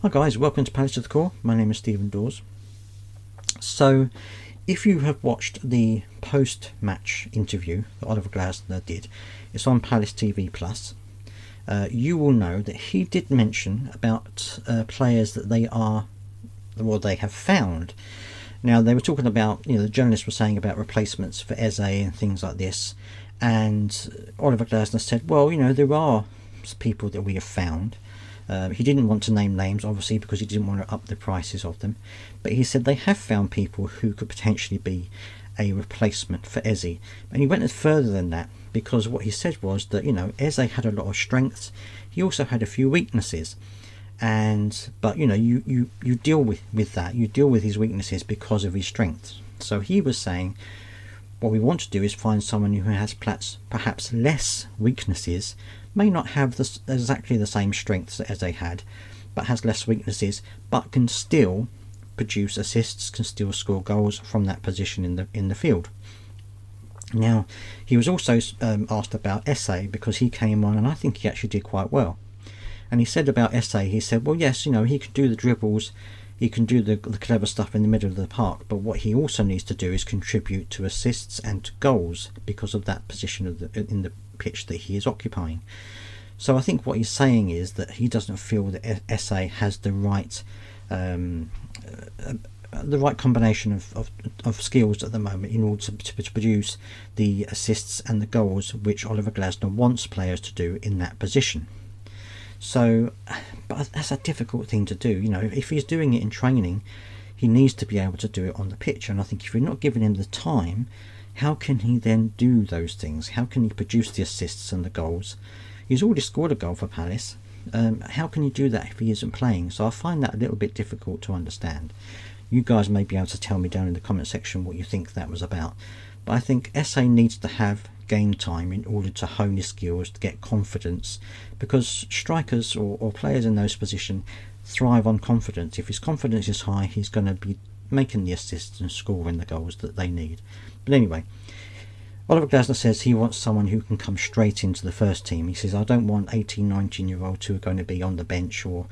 Hi guys, welcome to Palace of the Core. My name is Stephen Dawes. So, if you have watched the post-match interview that Oliver Glasner did, it's on Palace TV Plus. You will know that he did mention about players that they have found. Now they were talking about, the journalists were saying about replacements for Eze and things like this, and Oliver Glasner said, well, there are people that we have found. He didn't want to name names, obviously, because he didn't want to up the prices of them. But he said they have found people who could potentially be a replacement for Eze. And he went further than that, because what he said was that, Eze had a lot of strengths. He also had a few weaknesses. But you deal with that. You deal with his weaknesses because of his strengths. So he was saying, what we want to do is find someone who has perhaps less weaknesses, may not have exactly the same strengths as they had, but has less weaknesses, but can still produce assists, can still score goals from that position in the field. Now, he was also asked about Eze, because he came on and I think he actually did quite well. And he said about Eze, he said, well, yes, he can do the dribbles, he can do the clever stuff in the middle of the park, but what he also needs to do is contribute to assists and to goals because of that position in the pitch that he is occupying. So I think what he's saying is that he doesn't feel that Eze has the right combination of skills at the moment in order to produce the assists and the goals which Oliver Glasner wants players to do in that position. So, but that's a difficult thing to do. If he's doing it in training, he needs to be able to do it on the pitch. And I think if you're not giving him the time, how can he then do those things? How can he produce the assists and the goals? He's already scored a goal for Palace. How can he do that if he isn't playing? So I find that a little bit difficult to understand. You guys may be able to tell me down in the comment section what you think that was about. But I think Eze needs to have game time in order to hone his skills, to get confidence, because strikers or players in those positions thrive on confidence. If his confidence is high, he's going to be making the assists and scoring the goals that they need. But anyway, Oliver Glasner says he wants someone who can come straight into the first team. He says, I don't want 18, 19-year-olds who are going to be on the bench or,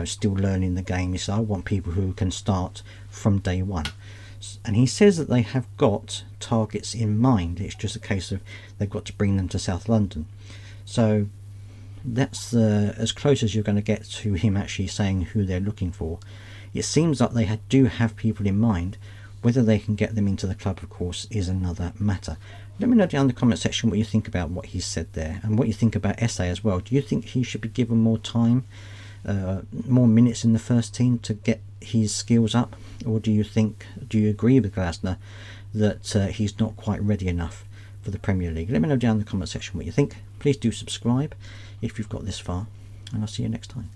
still learning the game. He says, I want people who can start from day one. And he says that they have got targets in mind. It's just a case of they've got to bring them to South London. So that's as close as you're going to get to him actually saying who they're looking for. It seems like they do have people in mind. Whether they can get them into the club, of course, is another matter. Let me know down in the comment section what you think about what he said there, and what you think about Eze as well. Do you think he should be given more time, more minutes in the first team to get his skills up? Or do you agree with Glasner that he's not quite ready enough for the Premier League? Let me know down in the comment section what you think. Please do subscribe if you've got this far, and I'll see you next time.